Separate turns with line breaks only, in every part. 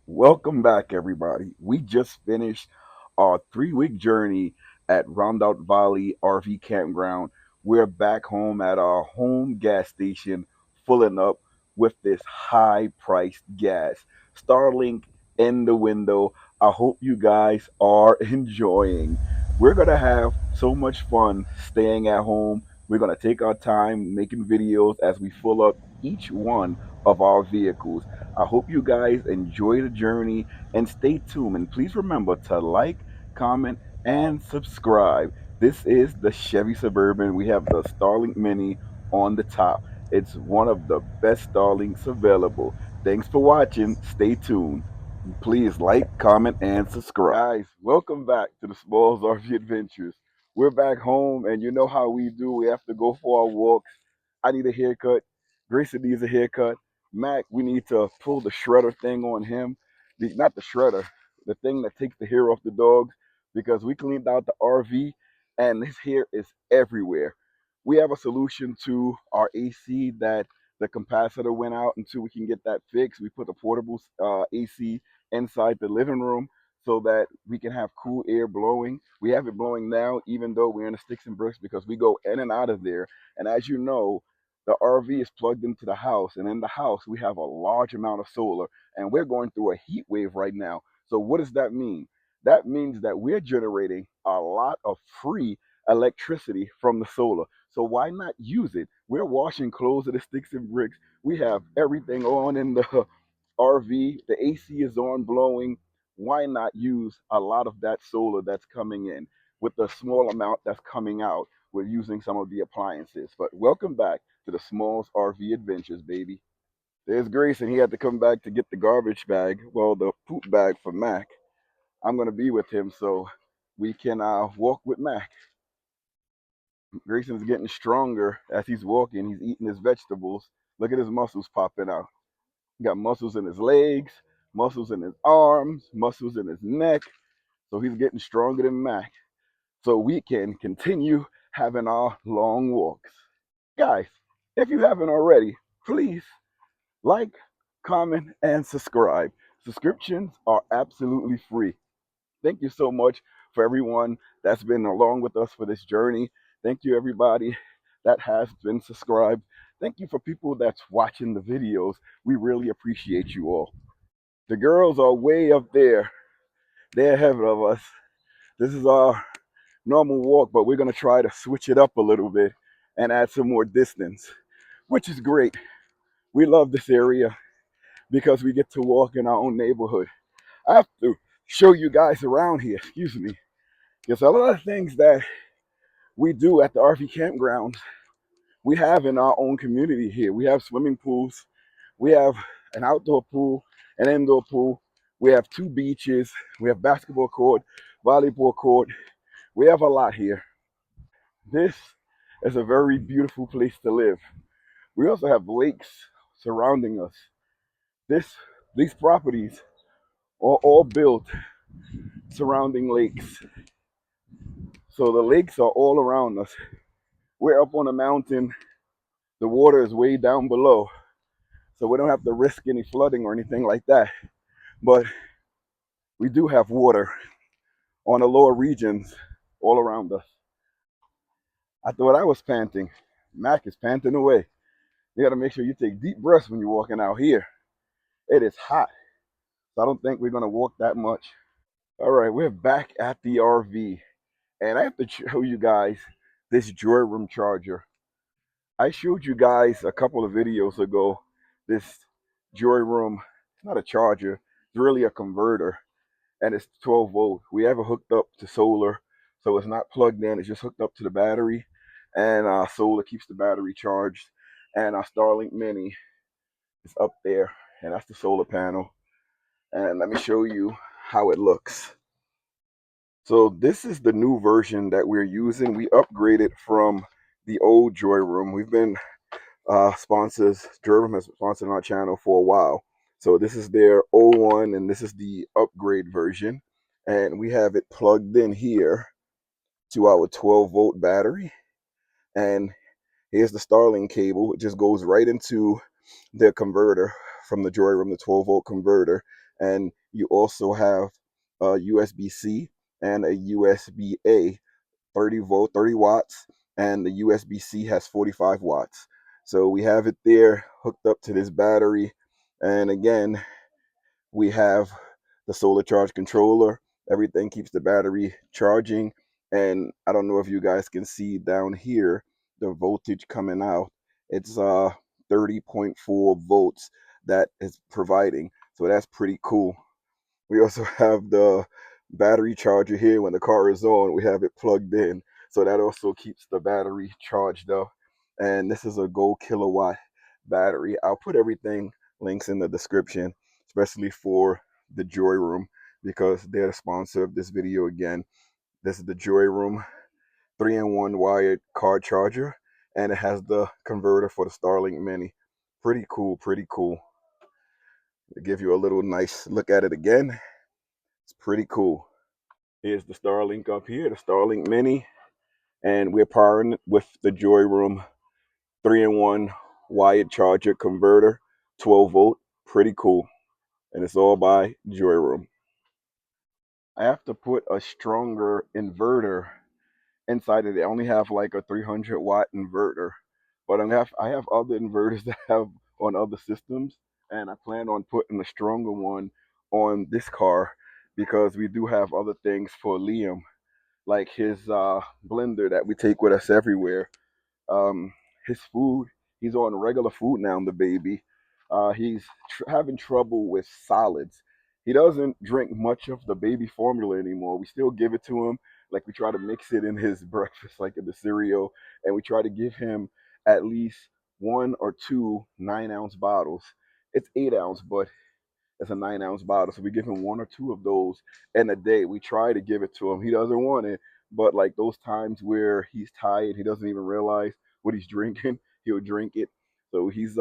Welcome back, everybody. We just finished our 3 week journey at Rondout Valley RV Campground. We're back home at our home gas station, filling up with this high priced gas. Starlink in the window. I hope you guys are enjoying. We're going to have so much fun staying at home. We're going to take our time making videos as we fill up each one of our vehicles. I hope you guys enjoy the journey and stay tuned. And please remember to like, comment, and subscribe. This is the Chevy Suburban. We have the Starlink Mini on the top. It's one of the best Starlinks available. Thanks for watching. Stay tuned. Please like, comment, and subscribe. Guys, welcome back to the Smalls RV Adventures. We're back home, and you know how we do. We have to go for our walks. I need a haircut. Grayson needs a haircut. Mac, we need to pull the shredder thing on him. Not the shredder, the thing that takes the hair off the dogs, because we cleaned out the RV and his hair is everywhere. We have a solution to our AC that the capacitor went out until we can get that fixed. We put a portable AC inside the living room so that we can have cool air blowing. We have it blowing now, even though we're in the sticks and bricks, because we go in and out of there. And as you know, the RV is plugged into the house, and in the house we have a large amount of solar, and we're going through a heat wave right now. So what does that mean? That means that we're generating a lot of free electricity from the solar. So why not use it? We're washing clothes at the sticks and bricks. We have everything on in the RV. The AC is on blowing. Why not use a lot of that solar that's coming in with the small amount that's coming out? We're using some of the appliances. But welcome back to the Smalls RV Adventures, baby. There's Grayson. He had to come back to get the garbage bag, well, the poop bag for Mac. I'm going to be with him so we can walk with Mac. Grayson's getting stronger as he's walking. He's eating his vegetables. Look at his muscles popping out. He got muscles in his legs, muscles in his arms, muscles in his neck. So he's getting stronger than Mac. So we can continue having our long walks. Guys, if you haven't already, please like, comment, and subscribe. Subscriptions are absolutely free. Thank you so much for everyone that's been along with us for this journey. Thank you, everybody that has been subscribed. Thank you for people that's watching the videos. We really appreciate you all. The girls are way up there. They're ahead of us. This is our normal walk, but we're going to try to switch it up a little bit and add some more distance, which is great. We love this area because we get to walk in our own neighborhood. I have to show you guys around here, excuse me. There's a lot of things that we do at the RV campgrounds. We have in our own community here. We have swimming pools. We have an outdoor pool, an indoor pool. We have two beaches. We have basketball court, volleyball court. We have a lot here. This is a very beautiful place to live. We also have lakes surrounding us. This, these properties are all built surrounding lakes. So the lakes are all around us. We're up on a mountain. The water is way down below. So we don't have to risk any flooding or anything like that. But we do have water on the lower regions all around us. I thought I was panting. Mac is panting away. You gotta make sure you take deep breaths when you're walking out here. It is hot. So I don't think we're gonna walk that much. All right, we're back at the RV. And I have to show you guys this JOYROOM charger. I showed you guys a couple of videos ago this JOYROOM. It's not a charger, it's really a converter, and it's 12 volt. We have it hooked up to solar, so it's not plugged in, it's just hooked up to the battery, and solar keeps the battery charged. And our Starlink Mini is up there, and that's the solar panel. And let me show you how it looks. So this is the new version that we're using. We upgraded from the old JOYROOM. We've been sponsors. JOYROOM has sponsored our channel for a while. So this is their O1 and this is the upgrade version. And we have it plugged in here to our 12 volt battery. And here's the Starlink cable. It just goes right into the converter from the JOYROOM, the 12 volt converter. And you also have a USB-C and a USB-A, 30 watts, and the USB-C has 45 watts. So we have it there hooked up to this battery. And again, we have the solar charge controller. Everything keeps the battery charging. And I don't know if you guys can see down here the voltage coming out. It's 30.4 volts that is providing. So that's pretty cool. We also have the battery charger here. When the car is on, we have it plugged in. So that also keeps the battery charged up. And this is a GOKWH battery. I'll put everything links in the description, especially for the JOYROOM, because they're the sponsor of this video again. This is the JOYROOM 3-in-1 wired car charger, and it has the converter for the Starlink Mini. Pretty cool, pretty cool. To give you a little nice look at it again, it's pretty cool. Here's the Starlink up here, the Starlink Mini, and we're powering it with the JOYROOM 3-in-1 wired charger converter, 12 volt. Pretty cool. And it's all by JOYROOM. I have to put a stronger inverter inside of it. I only have like a 300-watt inverter, but I have other inverters that have on other systems, and I plan on putting a stronger one on this car because we do have other things for Liam, like his blender that we take with us everywhere. His food, he's on regular food now, the baby. He's having trouble with solids. He doesn't drink much of the baby formula anymore. We still give it to him. Like we try to mix it in his breakfast, like in the cereal, and we try to give him at least one or two 9-ounce bottles. It's 8-ounce, but it's a 9-ounce bottle. So we give him one or two of those in a day. We try to give it to him. He doesn't want it, but like those times where he's tired, he doesn't even realize what he's drinking. He'll drink it. So he's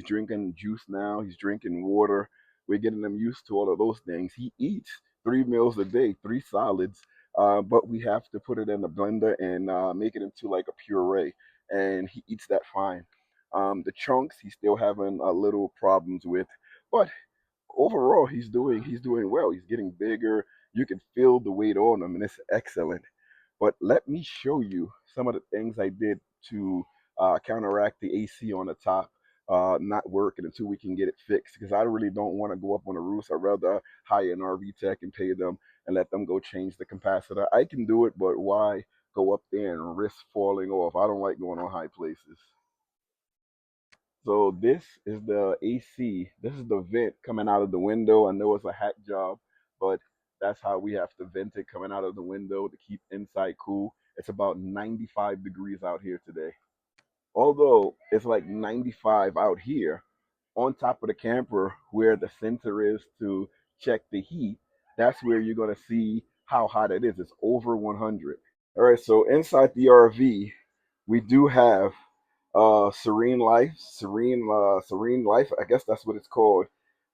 drinking juice now. He's drinking water. We're getting him used to all of those things. He eats 3 meals a day, 3 solids. But we have to put it in the blender and make it into like a puree, and he eats that fine. The chunks he's still having a little problems with, but overall he's doing well. He's getting bigger. You can feel the weight on him, and it's excellent. But let me show you some of the things I did to counteract the AC on the top not working until we can get it fixed. Because I really don't want to go up on the roof. I'd rather hire an RV tech and pay them and let them go change the capacitor. I can do it, but why go up there and risk falling off? I don't like going on high places. So this is the AC. This is the vent coming out of the window. I know it's a hack job, but that's how we have to vent it coming out of the window to keep inside cool. It's about 95 degrees out here today. Although it's like 95 out here, on top of the camper where the sensor is to check the heat, that's where you're going to see how hot it is. It's over 100. All right, so inside the RV, we do have Serene Life. I guess that's what it's called.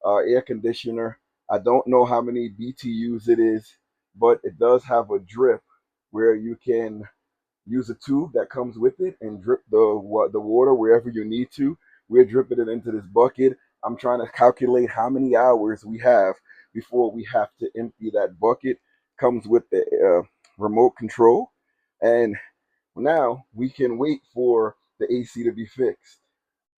Air conditioner. I don't know how many BTUs it is, but it does have a drip where you can use a tube that comes with it and drip the water wherever you need to. We're dripping it into this bucket. I'm trying to calculate how many hours we have before we have to empty that bucket. Comes with the remote control, and now we can wait for the AC to be fixed.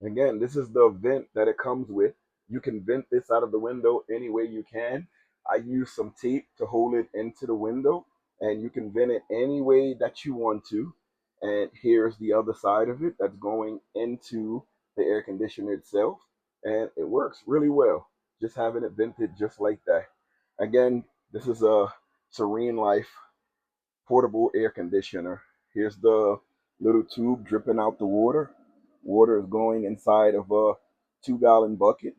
Again, this is the vent that it comes with. You can vent this out of the window any way you can. I use some tape to hold it into the window, and you can vent it any way that you want to. And here's the other side of it that's going into the air conditioner itself, and it works really well. Just having it vented just like that. Again, this is a Serenelife portable air conditioner. Here's the little tube dripping out the water. Water is going inside of a 2-gallon bucket.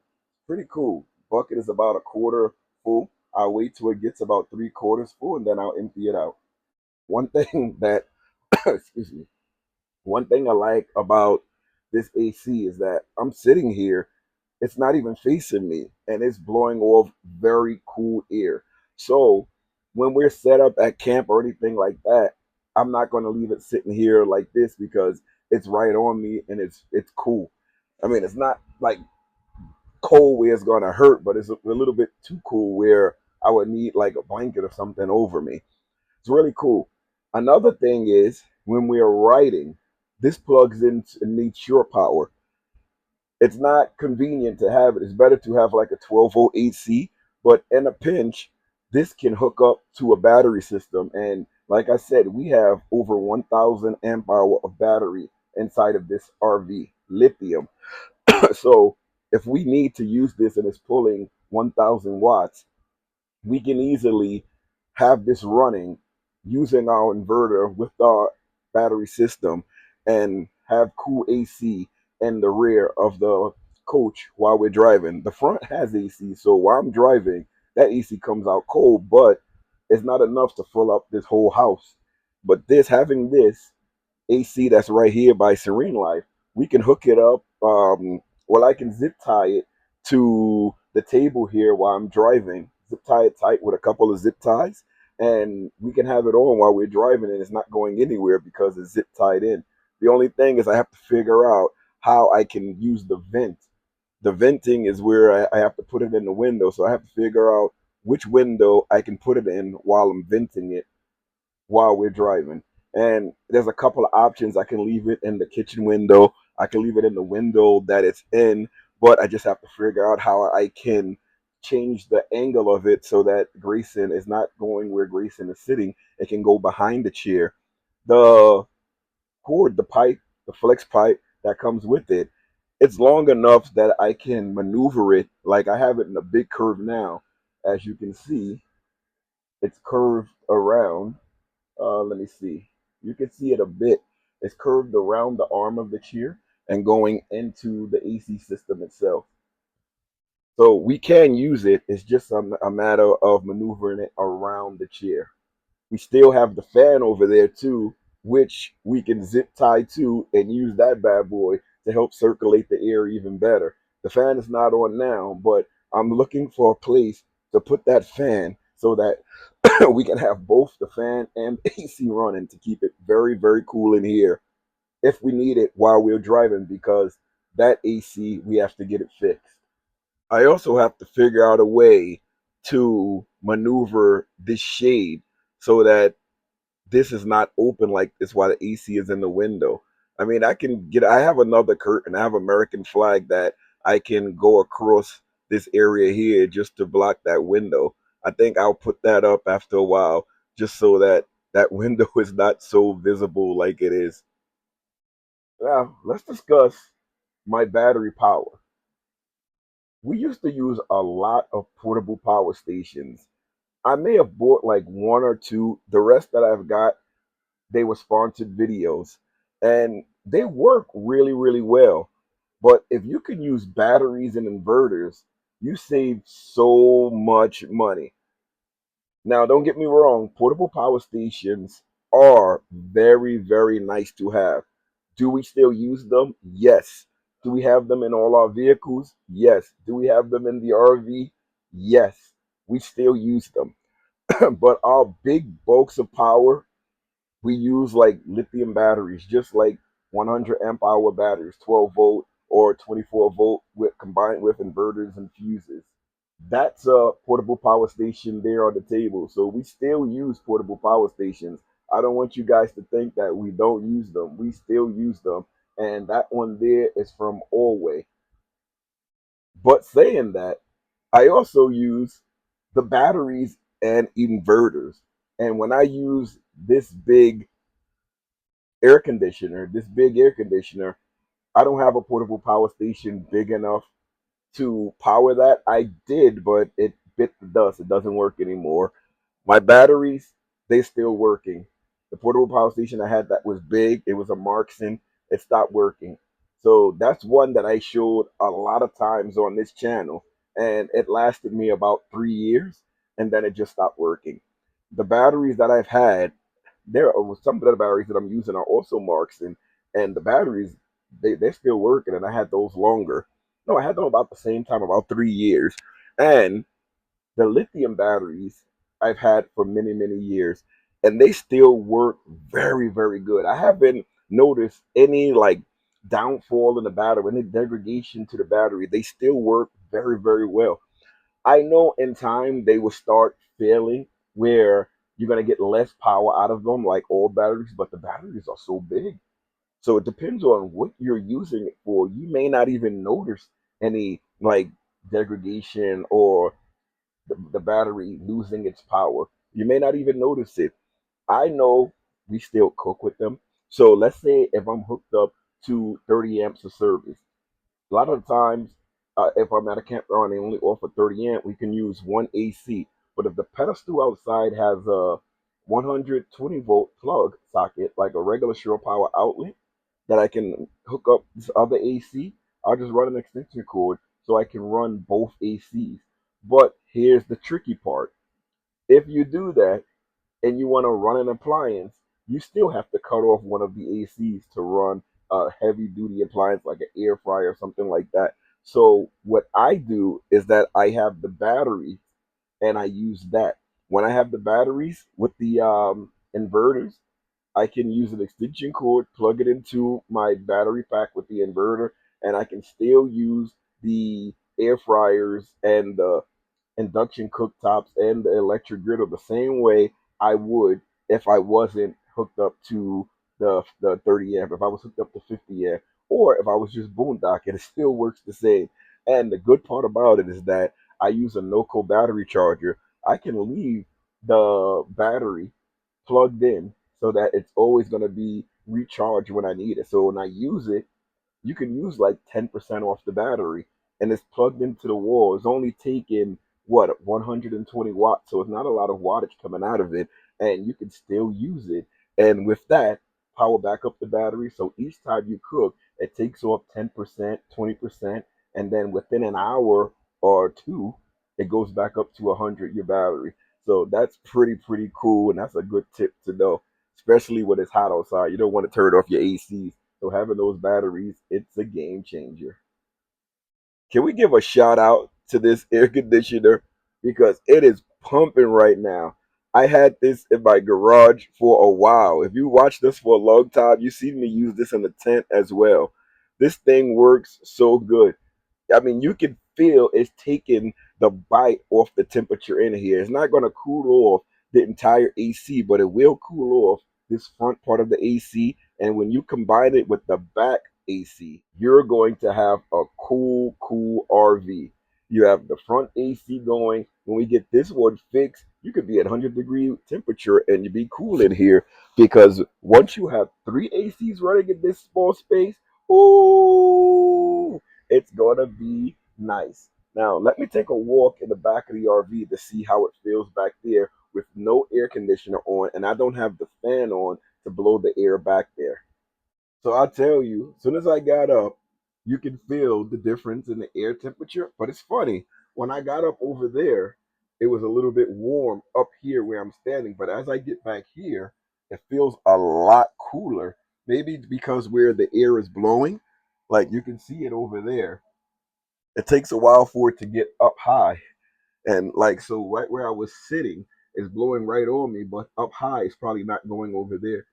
Pretty cool. Bucket is about a quarter full. I'll wait till it gets about 3/4 full and then I'll empty it out. One thing that, excuse me, one thing I like about this AC is that I'm sitting here, it's not even facing me, and it's blowing off very cool air. So when we're set up at camp or anything like that, I'm not going to leave it sitting here like this because it's right on me and it's cool. I mean, it's not like cold where it's gonna hurt, but it's a little bit too cool where I would need like a blanket or something over me. It's really cool. Another thing is when we are writing, this plugs into needs shore power. It's not convenient to have it. It's better to have like a 12-volt AC, but in a pinch, this can hook up to a battery system. And like I said, we have over 1,000 amp hour of battery inside of this RV, lithium. So if we need to use this and it's pulling 1,000 watts, we can easily have this running using our inverter with our battery system and have cool AC in the rear of the coach while we're driving. The front has AC, so while I'm driving, that AC comes out cold, but it's not enough to fill up this whole house. But this having this AC that's right here by Serenelife, we can hook it up. Well, I can zip tie it to the table here while I'm driving. Zip tie it tight with a couple of zip ties, and we can have it on while we're driving, and it's not going anywhere because it's zip tied in. The only thing is I have to figure out how I can use the vent. The venting is where I have to put it in the window, so I have to figure out which window I can put it in while I'm venting it while we're driving. And there's a couple of options. I can leave it in the kitchen window. I can leave it in the window that it's in, but I just have to figure out how I can change the angle of it so that Grayson is not going where Grayson is sitting. It can go behind the chair. The cord, the pipe, the flex pipe that comes with it, it's long enough that I can maneuver it. Like I have it in a big curve now. As you can see, it's curved around. Let me see. You can see it a bit. It's curved around the arm of the chair and going into the AC system itself. So we can use it. It's just a matter of maneuvering it around the chair. We still have the fan over there too, which we can zip tie to and use that bad boy to help circulate the air even better. The fan is not on now, but I'm looking for a place to put that fan so that we can have both the fan and AC running to keep it very, very cool in here if we need it while we're driving because that AC, we have to get it fixed. I also have to figure out a way to maneuver this shade so that this is not open like this while the AC is in the window. I mean, I have another curtain, I have American flag that I can go across this area here just to block that window. I think I'll put that up after a while just so that that window is not so visible like it is. Now, let's discuss my battery power. We used to use a lot of portable power stations. I may have bought like one or two. The rest that I've got, they were sponsored videos and they work really, really well. But if you can use batteries and inverters, you save so much money. Now, don't get me wrong, portable power stations are very, very nice to have. Do we still use them? Yes. Do we have them in all our vehicles? Yes. Do we have them in the RV? Yes. We still use them. But our big bulks of power, we use like lithium batteries, just like 100 amp hour batteries, 12 volt or 24-volt with combined with inverters and fuses. That's a portable power station there on the table. So we still use portable power stations. I don't want you guys to think that we don't use them. We still use them. And that one there is from Allway. But saying that, I also use the batteries and inverters. And when I use this big air conditioner, I don't have a portable power station big enough to power that. I did, but it bit the dust. It doesn't work anymore. My batteries, they still working. The portable power station I had that was big, it was a Markson, it stopped working. So that's one that I showed a lot of times on this channel, and it lasted me about 3 years, and then it just stopped working. The batteries that I've had, there are some of the batteries that I'm using are also Markson, and the batteries, they're still working, and I had those longer. No, I had them about the same time, about 3 years. And the lithium batteries I've had for many, many years, and they still work very, very good. I haven't noticed any like downfall in the battery, any degradation to the battery. They still work very, very well. I know in time they will start failing where you're going to get less power out of them, like all batteries, but the batteries are so big. So it depends on what you're using it for. You may not even notice any like degradation or the battery losing its power. You may not even notice it. I know we still cook with them. So let's say if I'm hooked up to 30 amps of service, a lot of the times, if I'm at a campground and they only offer 30 amp, we can use one AC. But if the pedestal outside has a 120-volt plug socket, like a regular shore power outlet, that I can hook up this other AC, I'll just run an extension cord so I can run both ACs. But here's the tricky part. If you do that, and you want to run an appliance, you still have to cut off one of the ACs to run a heavy duty appliance like an air fryer or something like that. So what I do is that I have the battery and I use that. When I have the batteries with the inverters, I can use an extension cord, plug it into my battery pack with the inverter, and I can still use the air fryers and the induction cooktops and the electric griddle the same way I would if I wasn't hooked up to the 30 amp, if I was hooked up to 50 amp, or if I was just boondocking, it still works the same. And the good part about it is that I use a NOCO battery charger. I can leave the battery plugged in so that it's always going to be recharged when I need it. So when I use it, you can use like 10% off the battery and it's plugged into the wall. It's only taking what 120 watts, so it's not a lot of wattage coming out of it, and you can still use it. And with that, power back up the battery. So each time you cook, it takes off 10%, 20%, and then within an hour or two, it goes back up to 100 your battery. So that's pretty cool, and that's a good tip to know, especially when it's hot outside. You don't want to turn off your ACs, so having those batteries, it's a game changer. Can we give a shout out to this air conditioner because it is pumping right now? I had this in my garage for a while. If you watch this for a long time, you see me use this in the tent as well. This thing works so good. I mean, you can feel it's taking the bite off the temperature in here. It's not going to cool off the entire AC, but it will cool off this front part of the AC. And when you combine it with the back AC, you're going to have a cool RV. You have the front AC going. When we get this one fixed, you could be at 100-degree temperature and you be cool in here because once you have three ACs running in this small space, ooh, it's gonna be nice. Now, let me take a walk in the back of the RV to see how it feels back there with no air conditioner on, and I don't have the fan on to blow the air back there. So I'll tell you, as soon as I got up, you can feel the difference in the air temperature. But it's funny, when I got up over there, it was a little bit warm up here where I'm standing. But as I get back here, it feels a lot cooler. Maybe because where the air is blowing, like you can see it over there, it takes a while for it to get up high. And like, so right where I was sitting is blowing right on me, but up high is probably not going over there.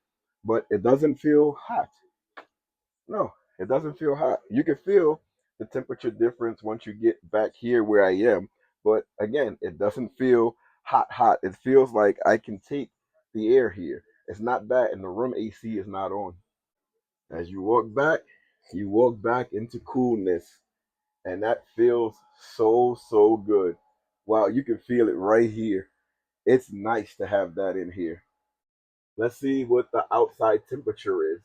But it doesn't feel hot. No, it doesn't feel hot. You can feel the temperature difference once you get back here where I am. But again, it doesn't feel hot. It feels like I can take the air here. It's not bad, and the room AC is not on. As you walk back into coolness, and that feels so good. Wow, you can feel it right here. It's nice to have that in here. Let's see what the outside temperature is.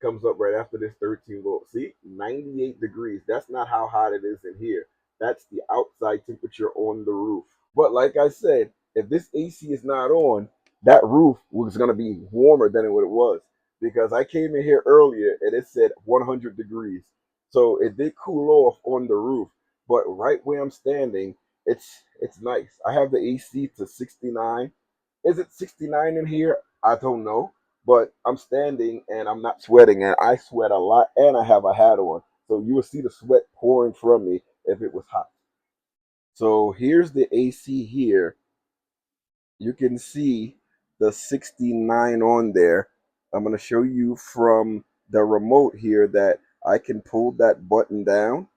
Comes up right after this 13 volt. See, 98 degrees. That's not how hot it is in here. That's the outside temperature on the roof. But like I said, if this AC is not on, that roof was going to be warmer than what it was because I came in here earlier and it said 100 degrees. So it did cool off on the roof, but right where I'm standing, it's nice. I have the AC to 69. Is it 69 in here? I don't know, but I'm standing and I'm not sweating, and I sweat a lot, and I have a hat on, so you will see the sweat pouring from me if it was hot. So here's the AC here. You can see the 69 on there. I'm going to show you from the remote here that I can pull that button down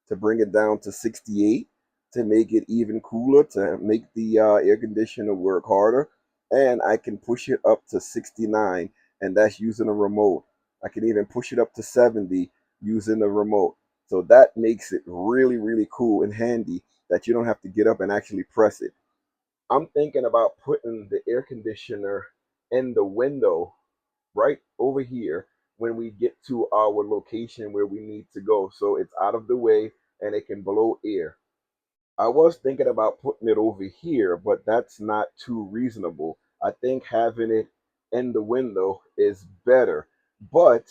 to bring it down to 68 to make it even cooler, to make the air conditioner work harder. And I can push it up to 69, and that's using a remote. I can even push it up to 70 using the remote. So that makes it really, really cool and handy that you don't have to get up and actually press it. I'm thinking about putting the air conditioner in the window right over here when we get to our location where we need to go. So it's out of the way and it can blow air. I was thinking about putting it over here, but that's not too reasonable. I think having it in the window is better. But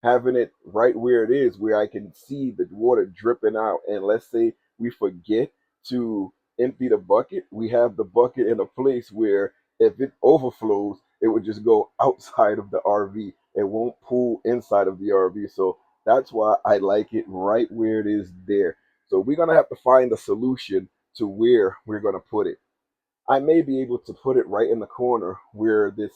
having it right where it is, where I can see the water dripping out. And let's say we forget to empty the bucket, we have the bucket in a place where if it overflows, it would just go outside of the RV. It won't pool inside of the RV. So that's why I like it right where it is there. So we're going to have to find a solution to where we're going to put it. I may be able to put it right in the corner where this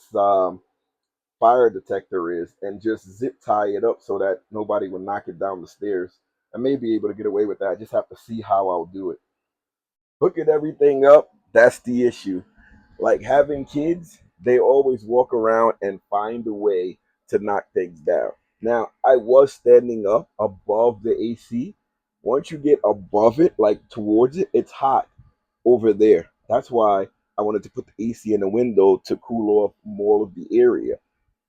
fire detector is and just zip tie it up so that nobody would knock it down the stairs. I may be able to get away with that. I just have to see how I'll do it. Hooking everything up, that's the issue. Like having kids, they always walk around and find a way to knock things down. Now, I was standing up above the AC. Once you get above it, like towards it, it's hot over there. That's why I wanted to put the AC in the window to cool off more of the area.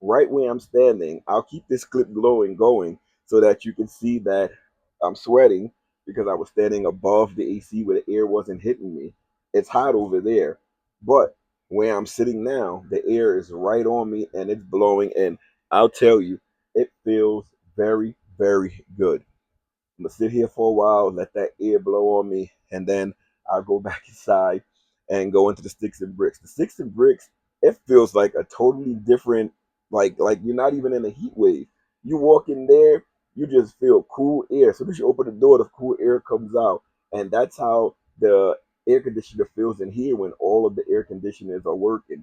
Right where I'm standing, I'll keep this clip going so that you can see that I'm sweating because I was standing above the AC where the air wasn't hitting me. It's hot over there. But where I'm sitting now, the air is right on me and it's blowing. And I'll tell you, it feels very, very good. I'm gonna sit here for a while, let that air blow on me, and then I'll go back inside and go into the sticks and bricks. The sticks and bricks, it feels like a totally different, like you're not even in a heat wave. You walk in there, you just feel cool air. So as you open the door, the cool air comes out, and that's how the air conditioner feels in here when all of the air conditioners are working.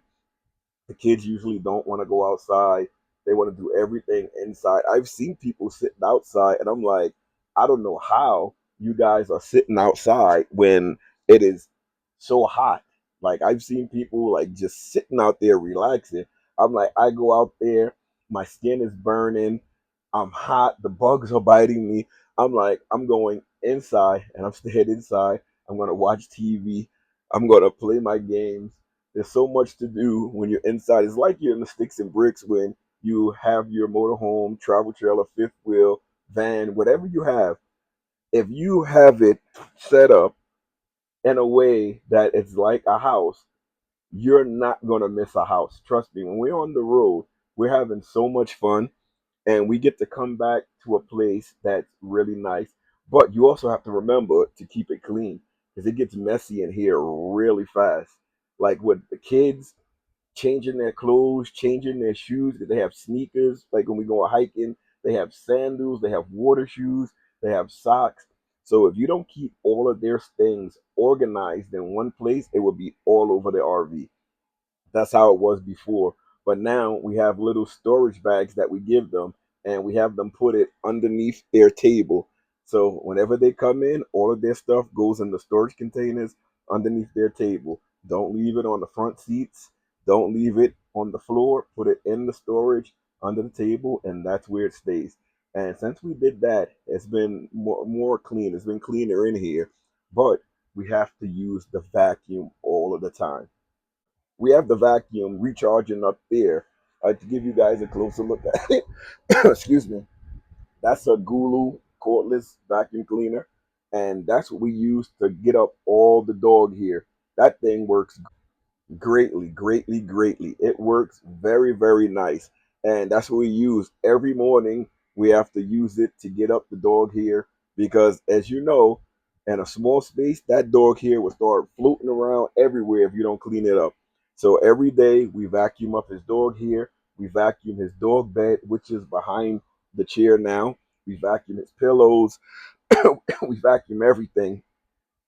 The kids usually don't want to go outside. They want to do everything inside. I've seen people sitting outside, and I'm like, I don't know how you guys are sitting outside when it is so hot. Like I've seen people like just sitting out there relaxing. I'm like, I go out there, my skin is burning, I'm hot, the bugs are biting me. I'm like, I'm going inside, and I'm staying inside. I'm gonna watch TV. I'm gonna play my games. There's so much to do when you're inside. It's like you're in the sticks and bricks when you have your motorhome, travel trailer, fifth wheel, van, whatever you have. If you have it set up in a way that it's like a house, you're not going to miss a house. Trust me, when we're on the road, we're having so much fun and we get to come back to a place that's really nice. But you also have to remember to keep it clean because it gets messy in here really fast. Like with the kids, changing their clothes, changing their shoes. They have sneakers. Like when we go hiking, they have sandals, they have water shoes, they have socks. So if you don't keep all of their things organized in one place, it will be all over the RV. That's how it was before. But now we have little storage bags that we give them, and we have them put it underneath their table. So whenever they come in, all of their stuff goes in the storage containers underneath their table. Don't leave it on the front seats. Don't leave it on the floor. Put it in the storage under the table, and that's where it stays. And since we did that, it's been more clean. It's been cleaner in here, but we have to use the vacuum all of the time. We have the vacuum recharging up there. To give you guys a closer look at it, excuse me, that's a Gulu cordless vacuum cleaner, and that's what we use to get up all the dog hair. That thing works greatly, greatly, greatly. It works very, very nice. And that's what we use every morning. We have to use it to get up the dog hair because, as you know, in a small space, that dog hair will start floating around everywhere if you don't clean it up. So every day we vacuum up his dog hair. We vacuum his dog bed, which is behind the chair now. We vacuum his pillows. We vacuum everything,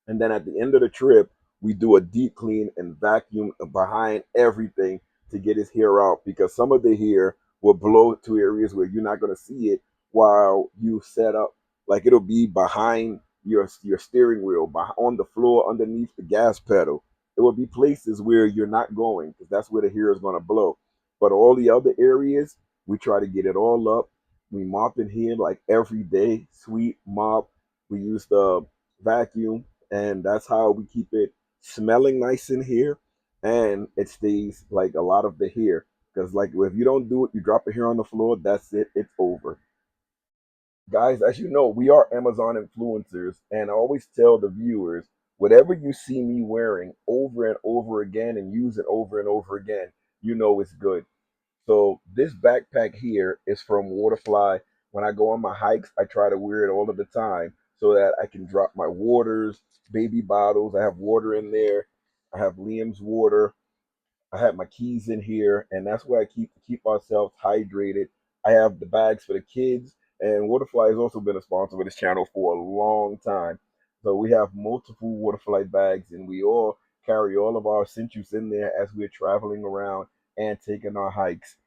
and then at the end of the trip, we do a deep clean and vacuum behind everything to get his hair out because some of the hair will blow to areas where you're not going to see it while you set up. Like it'll be behind your steering wheel, on the floor, underneath the gas pedal. It will be places where you're not going because that's where the hair is going to blow. But all the other areas, we try to get it all up. We mop in here like every day, sweep, mop. We use the vacuum, and that's how we keep it smelling nice in here, and it stays like a lot of the hair. Because like if you don't do it, you drop a hair on the floor, that's it, it's over. Guys, as you know, we are Amazon influencers, and I always tell the viewers, whatever you see me wearing over and over again and use it over and over again, you know it's good. So this backpack here is from Waterfly. When I go on my hikes, I try to wear it all of the time so that I can drop my waters, baby bottles. I have water in there. I have Liam's water. I have my keys in here, and that's where I keep ourselves hydrated. I have the bags for the kids, and Waterfly has also been a sponsor of this channel for a long time. So we have multiple Waterfly bags, and we all carry all of our essentials in there as we're traveling around and taking our hikes.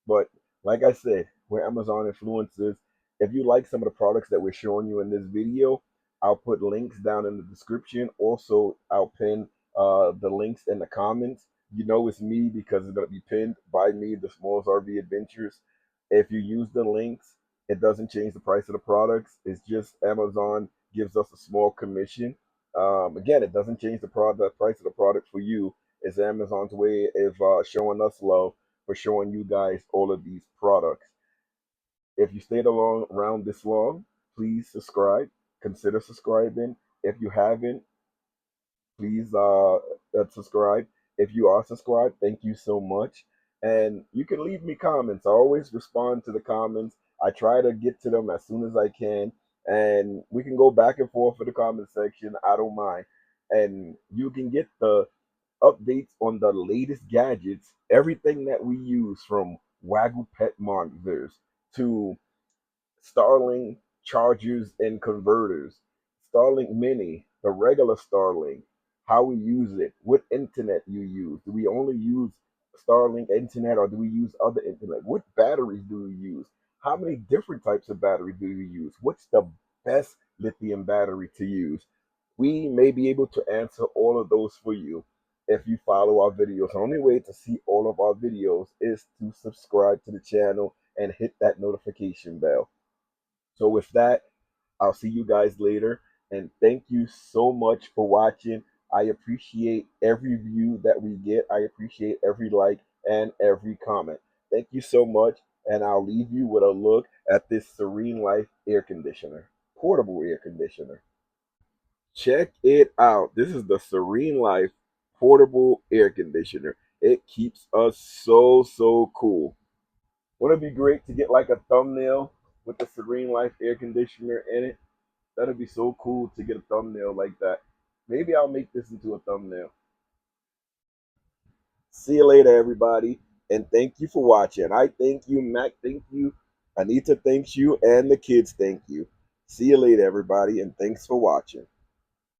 But like I said, we're Amazon influencers. If you like some of the products that we're showing you in this video, I'll put links down in the description. Also, I'll pin the links in the comments. You know it's me because it's going to be pinned by me, the Smalls RV Adventures. If you use the links, it doesn't change the price of the products. It's just Amazon gives us a small commission. Again, it doesn't change the price of the product for you. It's Amazon's way of showing us love for showing you guys all of these products. If you stayed along around this long, please subscribe. Consider subscribing. If you haven't, please subscribe. If you are subscribed, thank you so much. And you can leave me comments. I always respond to the comments. I try to get to them as soon as I can. And we can go back and forth in the comment section. I don't mind. And you can get the updates on the latest gadgets, everything that we use from Wagyu pet monitors to Starlink chargers and converters, Starlink Mini, the regular Starlink, how we use it, what internet you use. Do we only use Starlink internet or do we use other internet? What batteries do we use? How many different types of battery do you use? What's the best lithium battery to use? We may be able to answer all of those for you if you follow our videos. The only way to see all of our videos is to subscribe to the channel and hit that notification bell. So with that, I'll see you guys later. And thank you so much for watching. I appreciate every view that we get. I appreciate every like and every comment. Thank you so much. And I'll leave you with a look at this Serenelife air conditioner, portable air conditioner. Check it out. This is the Serenelife portable air conditioner. It keeps us so cool. Wouldn't it be great to get like a thumbnail with the Serenelife air conditioner in it? That'd be so cool to get a thumbnail like that. Maybe I'll make this into a thumbnail. See you later, everybody. And thank you for watching. I thank you, Mac. Thank you. Anita thanks you. And the kids thank you. See you later, everybody. And thanks for watching.